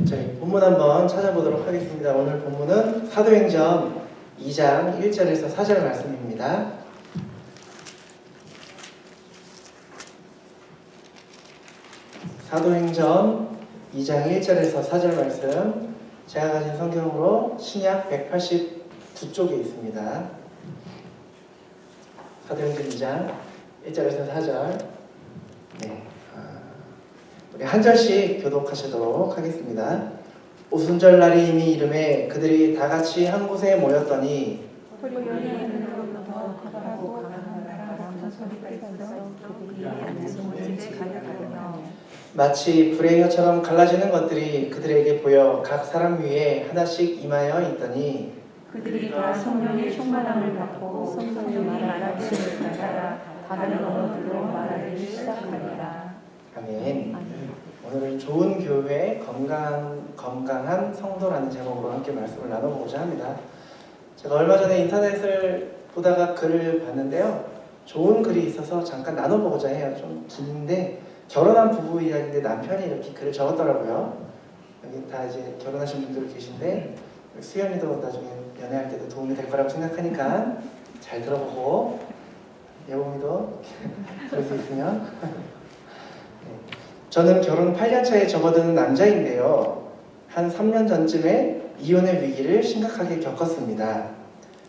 저희 본문 한번 찾아보도록 하겠습니다. 오늘 본문은 사도행전 2장 1절에서 4절 말씀입니다. 사도행전 2장 1절에서 4절 말씀, 제가 가진 성경으로 신약 189쪽에 있습니다. 사도행전 2장 1절에서 4절. 네, 우리 한 절씩 교독하시도록 하겠습니다. 오순절 날이 이미 이름에 그들이 다 같이 한 곳에 모였더니 마치 불의 혀처럼 갈라지는 것들이 그들에게 보여 각 사람 위에 하나씩 임하여 있더니 그들이 다 성령의 충만함을 받고 성령이 말하시는 따라 다른 언어들로 말하기 시작하리라. 아멘. 오늘은 좋은 교회 건강한 성도라는 제목으로 함께 말씀을 나눠보고자 합니다. 제가 얼마 전에 인터넷을 보다가 글을 봤는데요, 좋은 글이 있어서 잠깐 나눠보고자 해요. 좀 긴데 결혼한 부부 이야기인데 남편이 이렇게 글을 적었더라고요. 여기 다 이제 결혼하신 분들 계신데 수연이도 나중에 연애할 때도 도움이 될 거라고 생각하니까 잘 들어보고 여봉이도 들을 수 있으면. 저는 결혼 8년 차에 접어드는 남자인데요, 한 3년 전쯤에 이혼의 위기를 심각하게 겪었습니다.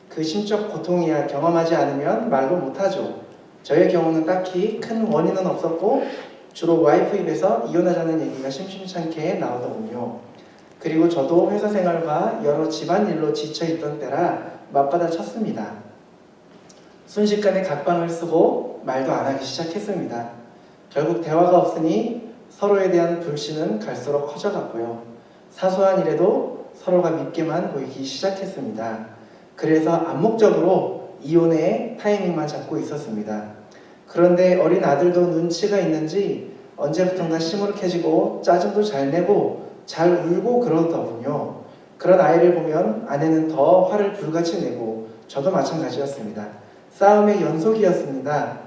그 심적 고통이야 경험하지 않으면 말로 못하죠. 저의 경우는 딱히 큰 원인은 없었고 주로 와이프 입에서 이혼하자는 얘기가 심심찮게 나오더군요. 그리고 저도 회사 생활과 여러 집안일로 지쳐있던 때라 맞받아 쳤습니다. 순식간에 각방을 쓰고 말도 안 하기 시작했습니다. 결국 대화가 없으니 서로에 대한 불신은 갈수록 커져갔고요. 사소한 일에도 서로가 밉게만 보이기 시작했습니다. 그래서 암묵적으로 이혼의 타이밍만 잡고 있었습니다. 그런데 어린 아들도 눈치가 있는지 언제부턴가 시무룩해지고 짜증도 잘 내고 잘 울고 그러더군요. 그런 아이를 보면 아내는 더 화를 불같이 내고 저도 마찬가지였습니다. 싸움의 연속이었습니다.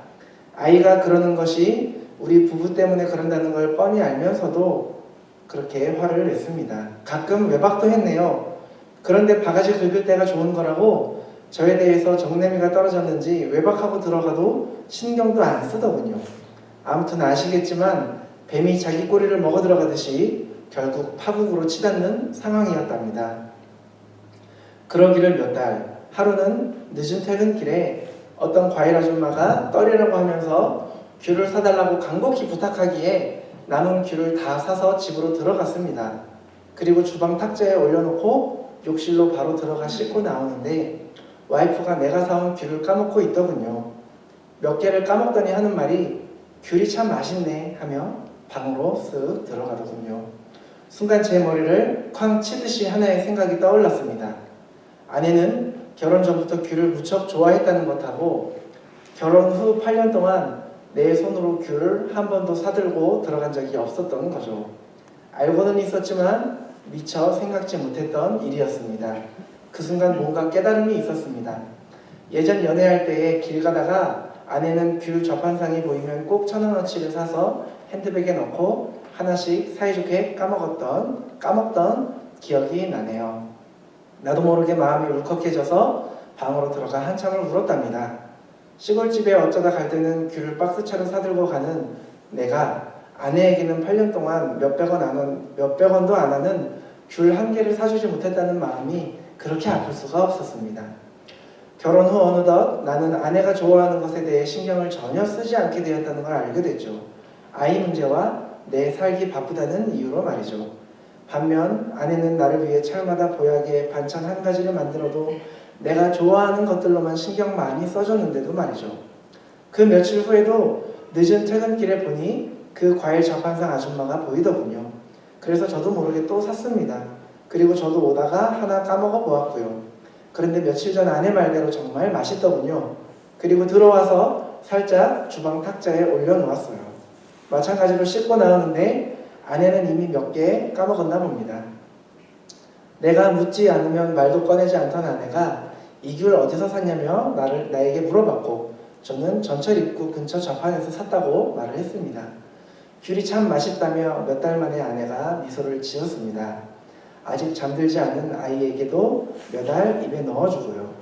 아이가 그러는 것이 우리 부부 때문에 그런다는 걸 뻔히 알면서도 그렇게 화를 냈습니다. 가끔 외박도 했네요. 그런데 바가지 긁을 때가 좋은 거라고 저에 대해서 정내미가 떨어졌는지 외박하고 들어가도 신경도 안 쓰더군요. 아무튼 아시겠지만 뱀이 자기 꼬리를 먹어 들어가듯이 결국 파국으로 치닫는 상황이었답니다. 그러기를 몇 달, 하루는 늦은 퇴근길에 어떤 과일 아줌마가 떨이라고 하면서 귤을 사달라고 간곡히 부탁하기에 남은 귤을 다 사서 집으로 들어갔습니다. 그리고 주방 탁자에 올려놓고 욕실로 바로 들어가 씻고 나오는데 와이프가 내가 사온 귤을 까먹고 있더군요. 몇 개를 까먹더니 하는 말이 귤이 참 맛있네 하며 방으로 쓱 들어가더군요. 순간 제 머리를 쾅 치듯이 하나의 생각이 떠올랐습니다. 아내는 결혼 전부터 귤을 무척 좋아했다는 것하고 결혼 후 8년 동안 내 손으로 귤을 한 번도 사들고 들어간 적이 없었던 거죠. 알고는 있었지만 미처 생각지 못했던 일이었습니다. 그 순간 뭔가 깨달음이 있었습니다. 예전 연애할 때에 길 가다가 아내는 귤 접한상이 보이면 꼭 1,000원어치를 사서 핸드백에 넣고 하나씩 사이좋게 까먹던 기억이 나네요. 나도 모르게 마음이 울컥해져서 방으로 들어가 한참을 울었답니다. 시골집에 어쩌다 갈 때는 귤을 박스차로 사들고 가는 내가 아내에게는 8년 동안 몇백 원도 안 하는 귤 한 개를 사주지 못했다는 마음이 그렇게 아플 수가 없었습니다. 결혼 후 어느덧 나는 아내가 좋아하는 것에 대해 신경을 전혀 쓰지 않게 되었다는 걸 알게 됐죠. 아이 문제와 내 살기 바쁘다는 이유로 말이죠. 반면 아내는 나를 위해 철마다 보약에 반찬 한 가지를 만들어도 내가 좋아하는 것들로만 신경 많이 써줬는데도 말이죠. 그 며칠 후에도 늦은 퇴근길에 보니 그 과일 접한상 아줌마가 보이더군요. 그래서 저도 모르게 또 샀습니다. 그리고 저도 오다가 하나 까먹어 보았고요. 그런데 며칠 전 아내 말대로 정말 맛있더군요. 그리고 들어와서 살짝 주방 탁자에 올려놓았어요. 마찬가지로 씻고 나오는데 아내는 이미 몇 개 까먹었나 봅니다. 내가 묻지 않으면 말도 꺼내지 않던 아내가 이 귤 어디서 샀냐며 나에게 물어봤고 저는 전철 입구 근처 좌판에서 샀다고 말을 했습니다. 귤이 참 맛있다며 몇 달 만에 아내가 미소를 지었습니다. 아직 잠들지 않은 아이에게도 몇 알 입에 넣어주고요.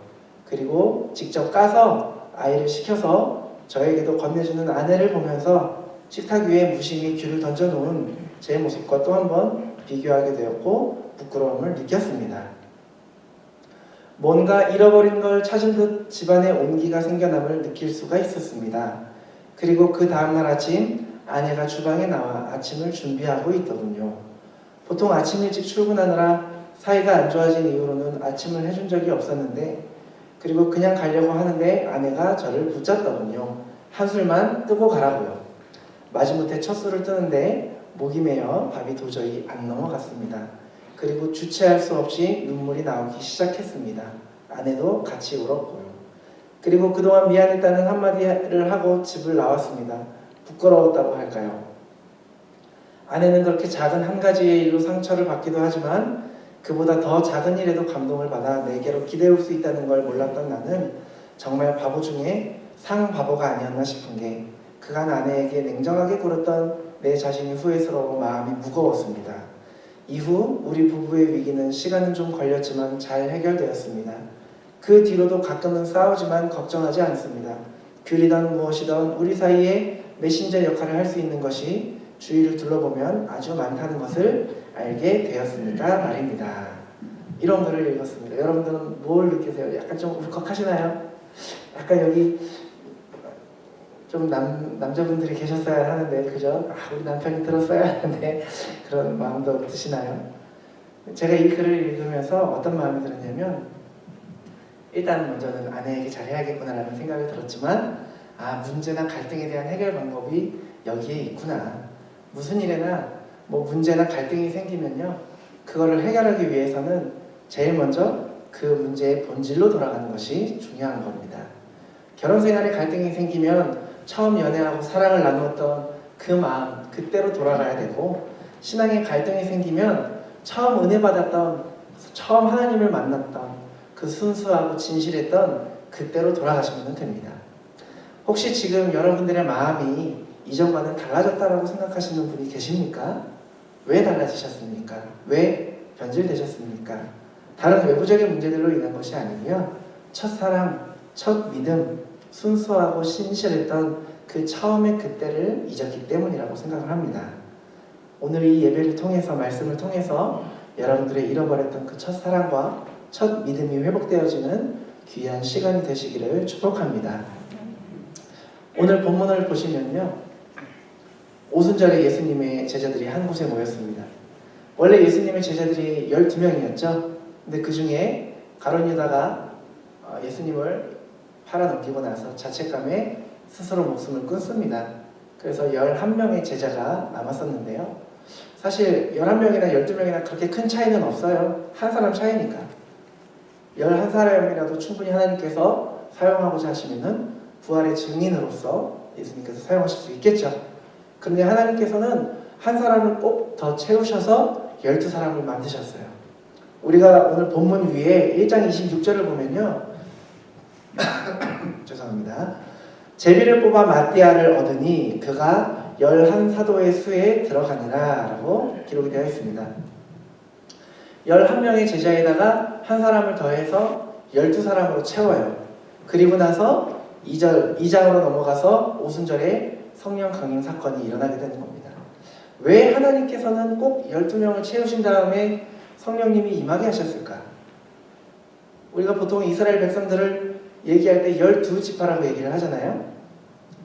그리고 직접 까서 아이를 시켜서 저에게도 건네주는 아내를 보면서 식탁 위에 무심히 귤을 던져놓은 제 모습과 또 한 번 비교하게 되었고 부끄러움을 느꼈습니다. 뭔가 잃어버린 걸 찾은 듯 집안에 온기가 생겨남을 느낄 수가 있었습니다. 그리고 그 다음날 아침 아내가 주방에 나와 아침을 준비하고 있더군요. 보통 아침 일찍 출근하느라 사이가 안 좋아진 이후로는 아침을 해준 적이 없었는데 그리고 그냥 가려고 하는데 아내가 저를 붙잡더군요. 한술만 뜨고 가라고요. 마지못해 첫 술을 뜨는데 목이 메어 밥이 도저히 안 넘어갔습니다. 그리고 주체할 수 없이 눈물이 나오기 시작했습니다. 아내도 같이 울었고요. 그리고 그동안 미안했다는 한마디를 하고 집을 나왔습니다. 부끄러웠다고 할까요? 아내는 그렇게 작은 한 가지의 일로 상처를 받기도 하지만 그보다 더 작은 일에도 감동을 받아 내게로 기대올 수 있다는 걸 몰랐던 나는 정말 바보 중에 상바보가 아니었나 싶은 게 그간 아내에게 냉정하게 굴었던 내 자신이 후회스러워 마음이 무거웠습니다. 이후 우리 부부의 위기는 시간은 좀 걸렸지만 잘 해결되었습니다. 그 뒤로도 가끔은 싸우지만 걱정하지 않습니다. 귤이든 무엇이든 우리 사이에 메신저 역할을 할 수 있는 것이 주위를 둘러보면 아주 많다는 것을 알게 되었으니까 말입니다. 이런 글을 읽었습니다. 여러분들은 뭘 느끼세요? 약간 좀 울컥하시나요? 약간 여기 좀 남자분들이 계셨어야 하는데 그죠? 우리 남편이 들었어야 하는데 그런 마음도 드시나요? 제가 이 글을 읽으면서 어떤 마음이 들었냐면 일단 먼저는 아내에게 잘해야겠구나라는 생각이 들었지만 문제나 갈등에 대한 해결 방법이 여기에 있구나. 무슨 일에나 문제나 갈등이 생기면요 그거를 해결하기 위해서는 제일 먼저 그 문제의 본질로 돌아가는 것이 중요한 겁니다. 결혼 생활에 갈등이 생기면 처음 연애하고 사랑을 나누었던 그 마음 그때로 돌아가야 되고 신앙에 갈등이 생기면 처음 은혜 받았던 처음 하나님을 만났던 그 순수하고 진실했던 그때로 돌아가시면 됩니다. 혹시 지금 여러분들의 마음이 이전과는 달라졌다고 생각하시는 분이 계십니까? 왜 달라지셨습니까? 왜 변질되셨습니까? 다른 외부적인 문제들로 인한 것이 아니고요. 첫사랑, 첫 믿음, 순수하고 신실했던 그 처음의 그때를 잊었기 때문이라고 생각을 합니다. 오늘 이 예배를 통해서 말씀을 통해서 여러분들의 잃어버렸던 그 첫사랑과 첫 믿음이 회복되어지는 귀한 시간이 되시기를 축복합니다. 오늘 본문을 보시면요 오순절에 예수님의 제자들이 한 곳에 모였습니다. 원래 예수님의 제자들이 12명이었죠. 근데 그 중에 가룟 유다가 예수님을 팔아넘기고 나서 자책감에 스스로 목숨을 끊습니다. 그래서 11명의 제자가 남았었는데요. 사실 11명이나 12명이나 그렇게 큰 차이는 없어요. 한 사람 차이니까. 11사람이라도 충분히 하나님께서 사용하고자 하시면은 부활의 증인으로서 예수님께서 사용하실 수 있겠죠. 그런데 하나님께서는 한 사람을 꼭 더 채우셔서 12사람을 만드셨어요. 우리가 오늘 본문 위에 1장 26절을 보면요. 죄송합니다. 제비를 뽑아 마띠아를 얻으니 그가 11사도의 수에 들어가니라 라고 기록이 되어 있습니다. 11명의 제자에다가 한 사람을 더해서 12사람으로 채워요. 그리고 나서 2장으로 넘어가서 오순절에 성령 강림 사건이 일어나게 되는 겁니다. 왜 하나님께서는 꼭 12명을 채우신 다음에 성령님이 임하게 하셨을까? 우리가 보통 이스라엘 백성들을 얘기할 때 12지파라고 얘기를 하잖아요.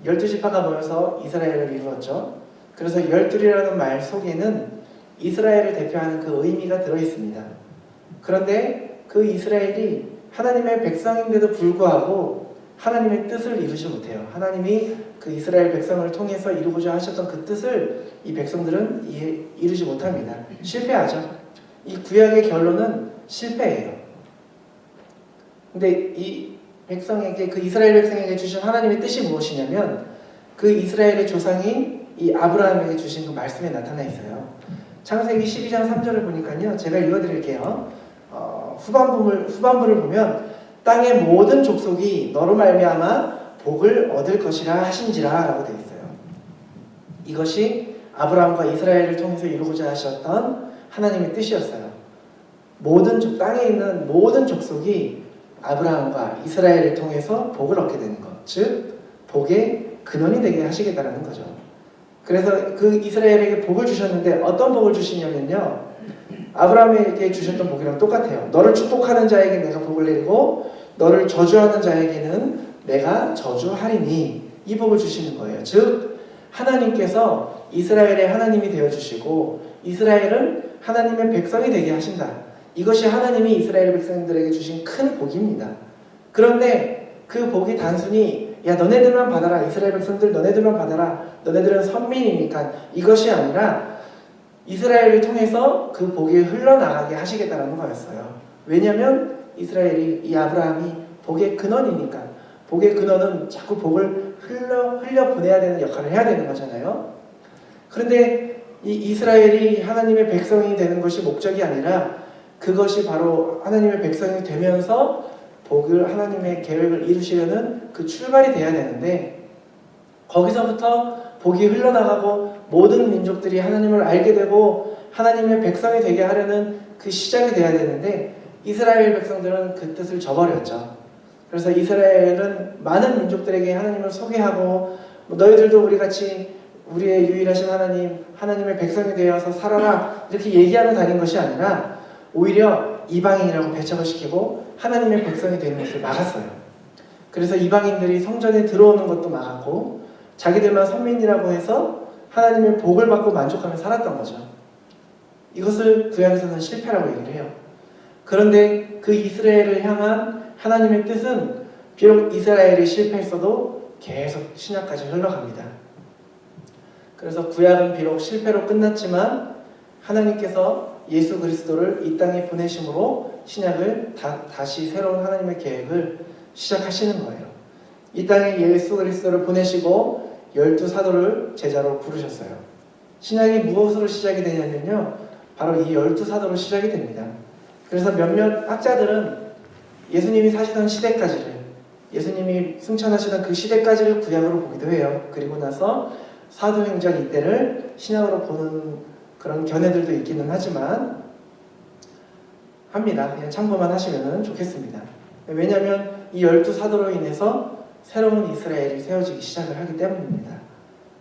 12지파가 모여서 이스라엘을 이루었죠. 그래서 12이라는 말 속에는 이스라엘을 대표하는 그 의미가 들어있습니다. 그런데 그 이스라엘이 하나님의 백성인데도 불구하고 하나님의 뜻을 이루지 못해요. 하나님이 그 이스라엘 백성을 통해서 이루고자 하셨던 그 뜻을 이 백성들은 이루지 못합니다. 실패하죠. 이 구약의 결론은 실패예요. 근데 이 백성에게, 그 이스라엘 백성에게 주신 하나님의 뜻이 무엇이냐면 그 이스라엘의 조상인 이 아브라함에게 주신 그 말씀에 나타나 있어요. 창세기 12장 3절을 보니까요. 제가 읽어드릴게요. 후반부를 보면 땅의 모든 족속이 너로 말미암아 복을 얻을 것이라 하신지라 라고 되어 있어요. 이것이 아브라함과 이스라엘을 통해서 이루고자 하셨던 하나님의 뜻이었어요. 땅에 있는 모든 족속이 아브라함과 이스라엘을 통해서 복을 얻게 되는 것, 즉 복의 근원이 되게 하시겠다는 거죠. 그래서 그 이스라엘에게 복을 주셨는데 어떤 복을 주시냐면요, 아브라함에게 주셨던 복이랑 똑같아요. 너를 축복하는 자에게 내가 복을 내리고 너를 저주하는 자에게는 내가 저주하리니, 이 복을 주시는 거예요. 즉 하나님께서 이스라엘의 하나님이 되어주시고 이스라엘은 하나님의 백성이 되게 하신다. 이것이 하나님이 이스라엘 백성들에게 주신 큰 복입니다. 그런데 그 복이 단순히 야 너네들만 받아라, 이스라엘 백성들 너네들만 받아라, 너네들은 선민이니까, 이것이 아니라 이스라엘을 통해서 그 복이 흘러나가게 하시겠다는 거였어요. 왜냐하면 이스라엘이, 이 아브라함이 복의 근원이니까. 복의 근원은 자꾸 복을 흘려 보내야 되는 역할을 해야 되는 거잖아요. 그런데 이 이스라엘이 하나님의 백성이 되는 것이 목적이 아니라 그것이 바로 하나님의 백성이 되면서 복을, 하나님의 계획을 이루시려는 그 출발이 돼야 되는데, 거기서부터 복이 흘러나가고 모든 민족들이 하나님을 알게 되고 하나님의 백성이 되게 하려는 그 시작이 돼야 되는데, 이스라엘 백성들은 그 뜻을 저버렸죠. 그래서 이스라엘은 많은 민족들에게 하나님을 소개하고 너희들도 우리같이 우리의 유일하신 하나님, 하나님의 백성이 되어서 살아라, 이렇게 얘기하며 다닌 것이 아니라 오히려 이방인이라고 배척을 시키고 하나님의 백성이 되는 것을 막았어요. 그래서 이방인들이 성전에 들어오는 것도 막았고 자기들만 선민이라고 해서 하나님의 복을 받고 만족하며 살았던 거죠. 이것을 구약에서는 실패라고 얘기를 해요. 그런데 그 이스라엘을 향한 하나님의 뜻은 비록 이스라엘이 실패했어도 계속 신약까지 흘러갑니다. 그래서 구약은 비록 실패로 끝났지만 하나님께서 예수 그리스도를 이 땅에 보내심으로 신약을 다시 새로운 하나님의 계획을 시작하시는 거예요. 이 땅에 예수 그리스도를 보내시고 12사도를 제자로 부르셨어요. 신약이 무엇으로 시작이 되냐면요, 바로 이 12사도로 시작이 됩니다. 그래서 몇몇 학자들은 예수님이 사시던 시대까지를, 예수님이 승천하시던 그 시대까지를 구약으로 보기도 해요. 그리고 나서 사도행전 이때를 신약으로 보는 그런 견해들도 있기는 하지만 합니다. 그냥 참고만 하시면 좋겠습니다. 왜냐하면 이 12사도로 인해서 새로운 이스라엘이 세워지기 시작을 하기 때문입니다.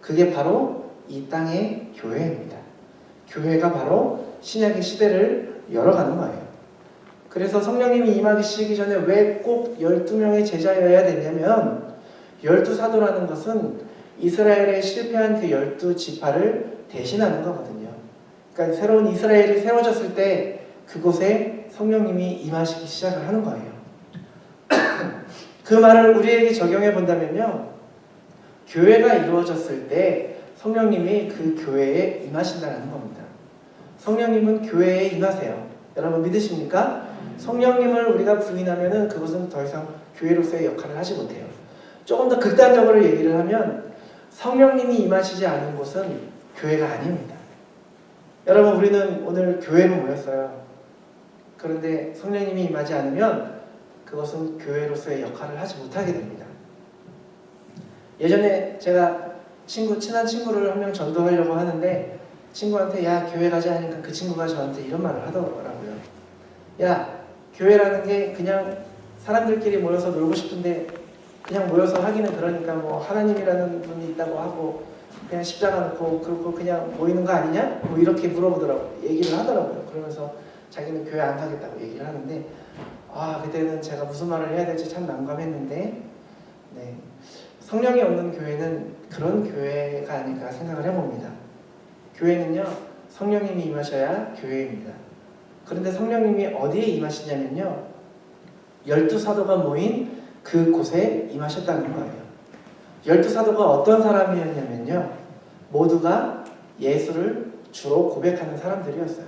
그게 바로 이 땅의 교회입니다. 교회가 바로 신약의 시대를 열어가는 거예요. 그래서 성령님이 임하시기 전에 왜 꼭 12명의 제자여야 되냐면, 12사도라는 것은 이스라엘의 실패한 그 12지파를 대신하는 거거든요. 그러니까 새로운 이스라엘이 세워졌을 때 그곳에 성령님이 임하시기 시작을 하는 거예요. 그 말을 우리에게 적용해 본다면요, 교회가 이루어졌을 때 성령님이 그 교회에 임하신다는 겁니다. 성령님은 교회에 임하세요. 여러분 믿으십니까? 성령님을 우리가 부인하면은 그것은 더 이상 교회로서의 역할을 하지 못해요. 조금 더 극단적으로 얘기를 하면 성령님이 임하시지 않은 곳은 교회가 아닙니다. 여러분, 우리는 오늘 교회로 모였어요. 그런데 성령님이 임하지 않으면 그것은 교회로서의 역할을 하지 못하게 됩니다. 예전에 제가 친한 친구를 한 명 전도하려고 하는데 친구한테 야 교회 가자 하니까 그 친구가 저한테 이런 말을 하더라고요. 야 교회라는 게 그냥 사람들끼리 모여서 놀고 싶은데 그냥 모여서 하기는 그러니까 뭐 하나님이라는 분이 있다고 하고 그냥 십자가 놓고 그러고 그냥 모이는 거 아니냐? 뭐 이렇게 물어보더라고요. 얘기를 하더라고요. 그러면서 자기는 교회 안 가겠다고 얘기를 하는데 그때는 제가 무슨 말을 해야 될지 참 난감했는데 네, 성령이 없는 교회는 그런 교회가 아닐까 생각을 해봅니다. 교회는요 성령님이 임하셔야 교회입니다. 그런데 성령님이 어디에 임하시냐면요 12사도가 모인 그곳에 임하셨다는 거예요. 12사도가 어떤 사람이었냐면요 모두가 예수를 주로 고백하는 사람들이었어요.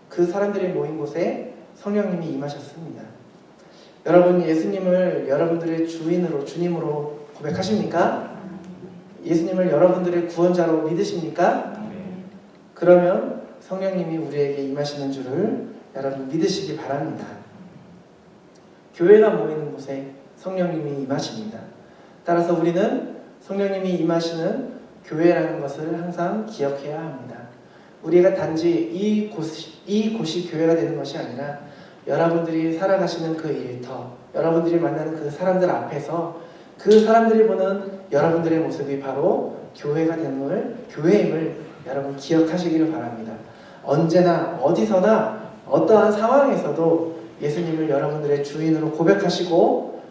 그 사람들이 모인 곳에 성령님이 임하셨습니다. 여러분 예수님을 여러분들의 주인으로 주님으로 고백하십니까? 예수님을 여러분들의 구원자로 믿으십니까? 그러면 성령님이 우리에게 임하시는 줄을 여러분 믿으시기 바랍니다. 교회가 모이는 곳에 성령님이 임하십니다. 따라서 우리는 성령님이 임하시는 교회라는 것을 항상 기억해야 합니다. 우리가 단지 이곳이 교회가 되는 것이 아니라 여러분들이 살아가시는 그 일터, 여러분들이 만나는 그 사람들 앞에서 그 사람들이 보는 여러분들의 모습이 바로 교회가 되는 교회임을 여러분 기억하시기를 바랍니다. 언제나 어디서나 어떠한 상황에서도 예수님을 여러분들의 주인으로 고백하시고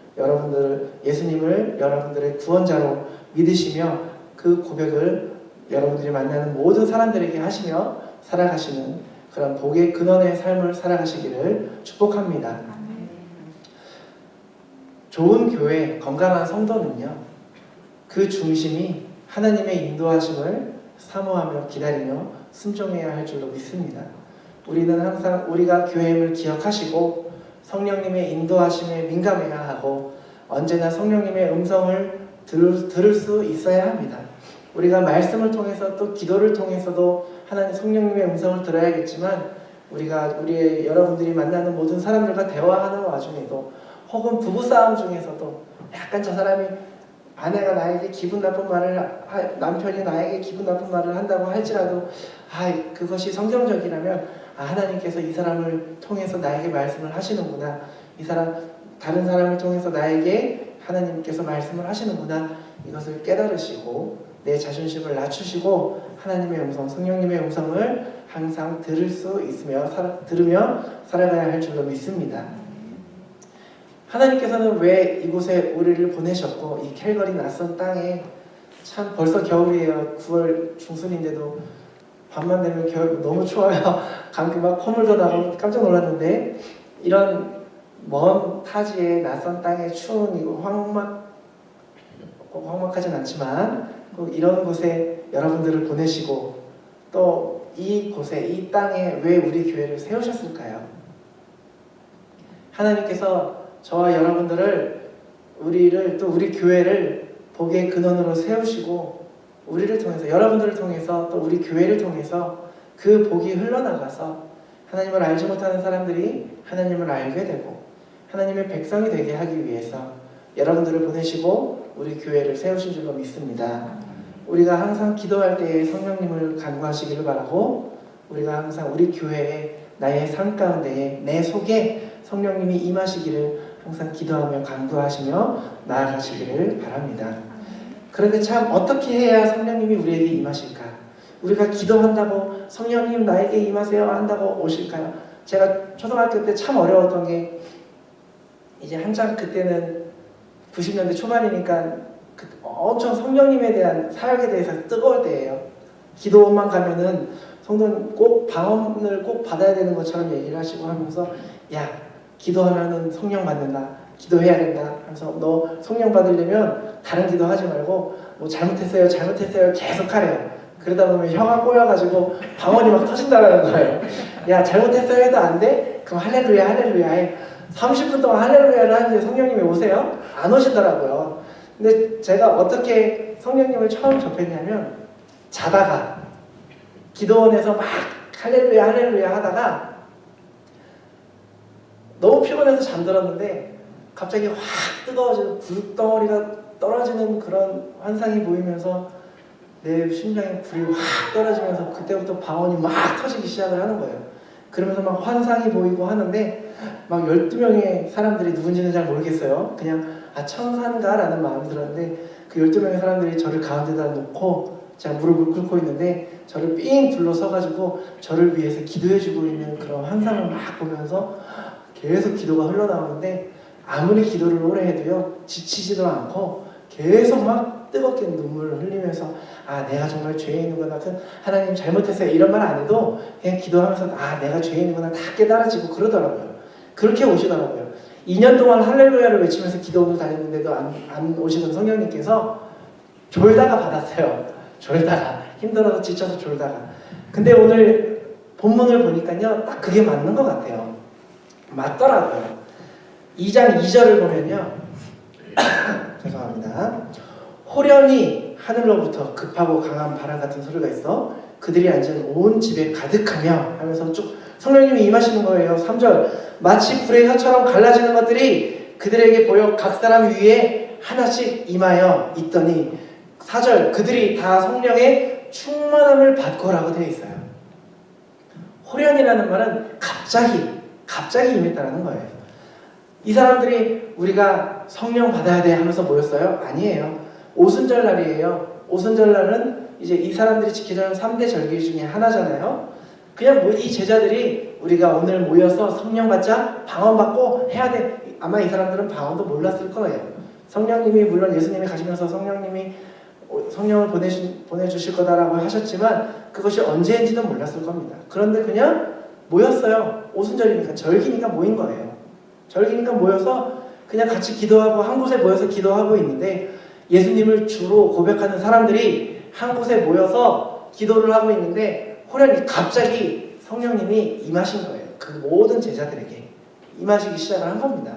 예수님을 여러분들의 구원자로 믿으시며 그 고백을 여러분들이 만나는 모든 사람들에게 하시며 살아가시는 그런 복의 근원의 삶을 살아가시기를 축복합니다. 좋은 교회, 건강한 성도는요, 그 중심이 하나님의 인도하심을 사모하며 기다리며 순종해야 할 줄로 믿습니다. 우리는 항상 우리가 교회임을 기억하시고 성령님의 인도하심에 민감해야 하고 언제나 성령님의 음성을 들을 수 있어야 합니다. 우리가 말씀을 통해서 또 기도를 통해서도 하나님 성령님의 음성을 들어야겠지만 여러분들이 만나는 모든 사람들과 대화하는 와중에도 혹은 부부싸움 중에서도 약간 저 사람이 아내가 나에게 기분 나쁜 말을 남편이 나에게 기분 나쁜 말을 한다고 할지라도 그것이 성경적이라면 하나님께서 이 사람을 통해서 나에게 말씀을 하시는구나, 다른 사람을 통해서 나에게 하나님께서 말씀을 하시는구나, 이것을 깨달으시고 내 자존심을 낮추시고 하나님의 음성, 성령님의 음성을 항상 들으며 살아가야 할 줄로 믿습니다. 하나님께서는 왜 이곳에 우리를 보내셨고 이 캘거리 낯선 땅에 참 벌써 겨울이에요. 9월 중순인데도 밤만 되면 겨울 너무 추워요. 감기 막 콧물도 나고 깜짝 놀랐는데 이런 먼 타지의 낯선 땅에 추운 이거 황막하진 않지만 이런 곳에 여러분들을 보내시고 또 이곳에 이 땅에 왜 우리 교회를 세우셨을까요? 하나님께서 저와 여러분들을 우리 교회를 복의 근원으로 세우시고 우리를 통해서 여러분들을 통해서 또 우리 교회를 통해서 그 복이 흘러나가서 하나님을 알지 못하는 사람들이 하나님을 알게 되고 하나님의 백성이 되게 하기 위해서 여러분들을 보내시고 우리 교회를 세우신 줄로 믿습니다. 우리가 항상 기도할 때에 성령님을 간구하시기를 바라고 우리가 항상 우리 교회에 나의 삶 가운데에 내 속에 성령님이 임하시기를 항상 기도하며 간구하시며 나아가시기를 바랍니다. 그런데 참 어떻게 해야 성령님이 우리에게 임하실까? 우리가 기도한다고 성령님 나에게 임하세요 한다고 오실까요? 제가 초등학교 때 참 어려웠던 게 이제 한창 그때는 90년대 초반이니까 엄청 성령님에 대한 사역에 대해서 뜨거울 때예요. 기도원만 가면은 성도는 꼭 방언을 꼭 받아야 되는 것처럼 얘기를 하시고 하면서 기도하면은 성령 받는다, 기도해야 된다 하면서 너 성령 받으려면 다른 기도 하지 말고 뭐 잘못했어요 계속 하래요. 그러다 보면 혀가 꼬여가지고 방언이 막 터진다라는 거예요. 잘못했어요 해도 안 돼? 그럼 할렐루야 해. 30분 동안 할렐루야를 하는데 성령님이 오세요? 안 오시더라고요. 근데 제가 어떻게 성령님을 처음 접했냐면 자다가 기도원에서 막 할렐루야 하다가 너무 피곤해서 잠들었는데 갑자기 확 뜨거워지는 불덩어리가 떨어지는 그런 환상이 보이면서 내 심장에 불이 확 떨어지면서 그때부터 방언이 막 터지기 시작을 하는 거예요. 그러면서 막 환상이 보이고 하는데 막 12명의 사람들이 누군지는 잘 모르겠어요. 그냥 천사인가라는 마음이 들었는데 그 12명의 사람들이 저를 가운데다 놓고 제가 무릎을 꿇고 있는데 저를 삥 둘러서가지고 저를 위해서 기도해주고 있는 그런 환상을 막 보면서 계속 기도가 흘러나오는데 아무리 기도를 오래 해도요 지치지도 않고 계속 막 뜨겁게 눈물을 흘리면서 내가 정말 죄인이구나, 하나님 잘못했어요 이런 말 안 해도 그냥 기도하면서 내가 죄인이구나 다 깨달아지고 그러더라고요. 그렇게 오시더라고요. 2년 동안 할렐루야를 외치면서 기도원을 다녔는데도 안 오시던 성령님께서 졸다가 받았어요. 졸다가 힘들어서 지쳐서 졸다가. 근데 오늘 본문을 보니까요 딱 그게 맞는 것 같아요. 맞더라고요. 2장 2절을 보면요 죄송합니다. 호련히 하늘로부터 급하고 강한 바람 같은 소리가 있어 그들이 앉은 온 집에 가득하며 하면서 쭉 성령님이 임하시는 거예요. 3절 마치 불의 혀처럼 갈라지는 것들이 그들에게 보여 각 사람 위에 하나씩 임하여 있더니 4절 그들이 다 성령의 충만함을 받고라고 되어 있어요. 호련이라는 말은 갑자기 임했다는 거예요. 이 사람들이 우리가 성령 받아야 돼 하면서 모였어요? 아니에요. 오순절 날이에요. 오순절 날은 이제 이 사람들이 지키는 3대 절기 중에 하나잖아요. 그냥 뭐 이 제자들이 우리가 오늘 모여서 성령 받자, 방언받고 해야 돼. 아마 이 사람들은 방언도 몰랐을 거예요. 성령님이 물론 예수님이 가시면서 성령님이 성령을 보내주실 거다라고 하셨지만 그것이 언제인지도 몰랐을 겁니다. 그런데 그냥 모였어요. 오순절이니까, 절기니까 모인 거예요. 절기니까 모여서 그냥 같이 기도하고 한 곳에 모여서 기도하고 있는데 예수님을 주로 고백하는 사람들이 한 곳에 모여서 기도를 하고 있는데 호련히 갑자기 성령님이 임하신 거예요. 그 모든 제자들에게 임하시기 시작을 한 겁니다.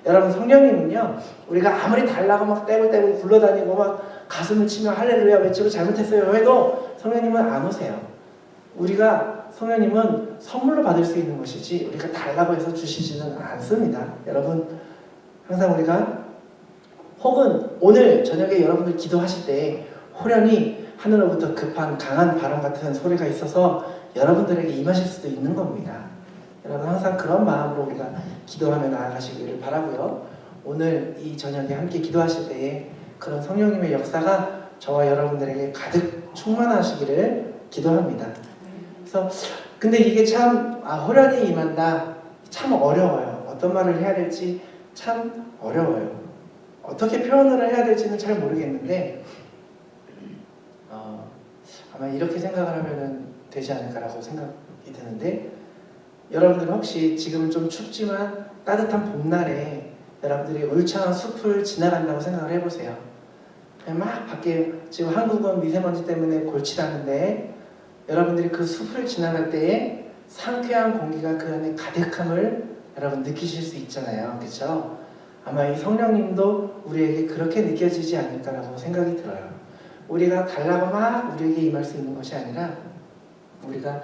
여러분, 성령님은요, 우리가 아무리 달라고 막 떼굴떼굴 굴러다니고 막 가슴을 치며 할렐루야 외치고 잘못했어요 해도 성령님은 안 오세요. 성령님은 선물로 받을 수 있는 것이지 우리가 달라고 해서 주시지는 않습니다. 여러분, 항상 우리가 혹은 오늘 저녁에 여러분들 기도하실 때 호련히 하늘로부터 급한 강한 바람 같은 소리가 있어서 여러분들에게 임하실 수도 있는 겁니다. 여러분, 항상 그런 마음으로 우리가 기도하며 나아가시기를 바라고요. 오늘 이 저녁에 함께 기도하실 때에 그런 성령님의 역사가 저와 여러분들에게 가득 충만하시기를 기도합니다. 그래서 근데 이게 참 호련히 임한다, 참 어려워요. 어떤 말을 해야 될지 참 어려워요. 어떻게 표현을 해야 될지는 잘 모르겠는데 아마 이렇게 생각을 하면 되지 않을까라고 생각이 드는데, 여러분들 혹시 지금은 좀 춥지만 따뜻한 봄날에 여러분들이 울창한 숲을 지나간다고 생각을 해보세요. 그냥 막 밖에, 지금 한국은 미세먼지 때문에 골치라는데 여러분들이 그 숲을 지나갈 때에 상쾌한 공기가 그 안에 가득함을 여러분 느끼실 수 있잖아요. 그렇죠? 아마 이 성령님도 우리에게 그렇게 느껴지지 않을까라고 생각이 들어요. 우리가 달라고 막 우리에게 임할 수 있는 것이 아니라 우리가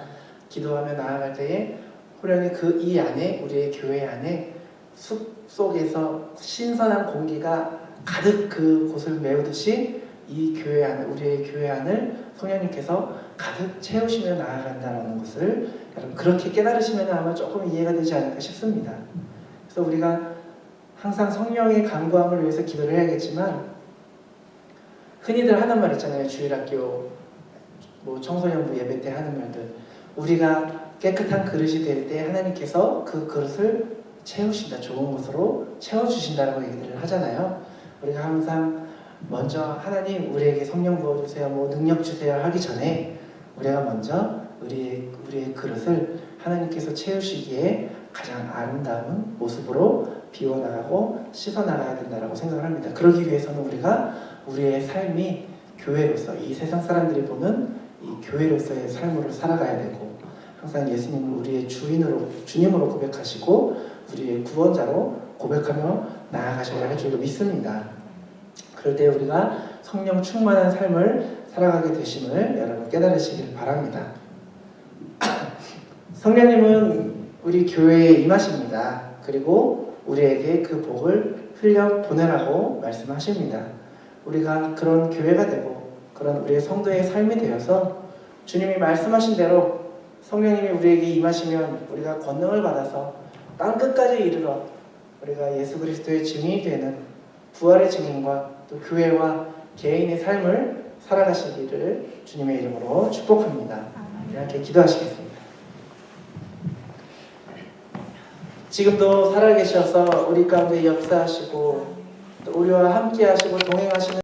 기도하며 나아갈 때에 호련히 이 안에, 우리의 교회 안에 숲 속에서 신선한 공기가 가득 그곳을 메우듯이 이 교회 안을, 우리의 교회 안을 성령님께서 가득 채우시며 나아간다는 것을 여러분 그렇게 깨달으시면 아마 조금 이해가 되지 않을까 싶습니다. 그래서 우리가 항상 성령의 간구함을 위해서 기도를 해야겠지만, 흔히들 하는 말 있잖아요. 주일학교 청소년부 예배 때 하는 말들, 우리가 깨끗한 그릇이 될 때 하나님께서 그 그릇을 채우신다, 좋은 것으로 채워주신다라고 얘기를 하잖아요. 우리가 항상 먼저 하나님 우리에게 성령 부어주세요, 능력 주세요 하기 전에 우리가 먼저 우리의 그릇을 하나님께서 채우시기에 가장 아름다운 모습으로 비워나가고 씻어나가야 된다고 생각을 합니다. 그러기 위해서는 우리가 우리의 삶이 교회로서, 이 세상 사람들이 보는 이 교회로서의 삶으로 살아가야 되고, 항상 예수님을 우리의 주님으로 고백하시고 우리의 구원자로 고백하며 나아가셔야 할 줄로 믿습니다. 그럴 때 우리가 성령 충만한 삶을 살아가게 되심을 여러분 깨달으시길 바랍니다. 성령님은 우리 교회에 임하십니다. 그리고 우리에게 그 복을 흘려 보내라고 말씀하십니다. 우리가 그런 교회가 되고 그런 우리의 성도의 삶이 되어서 주님이 말씀하신 대로 성령님이 우리에게 임하시면 우리가 권능을 받아서 땅 끝까지 이르러 우리가 예수 그리스도의 증인이 되는 부활의 증인과 또 교회와 개인의 삶을 살아가시기를 주님의 이름으로 축복합니다. 이렇게 기도하시겠습니다. 지금도 살아계셔서 우리 가운데 역사하시고 또 우리와 함께 하시고 동행하시는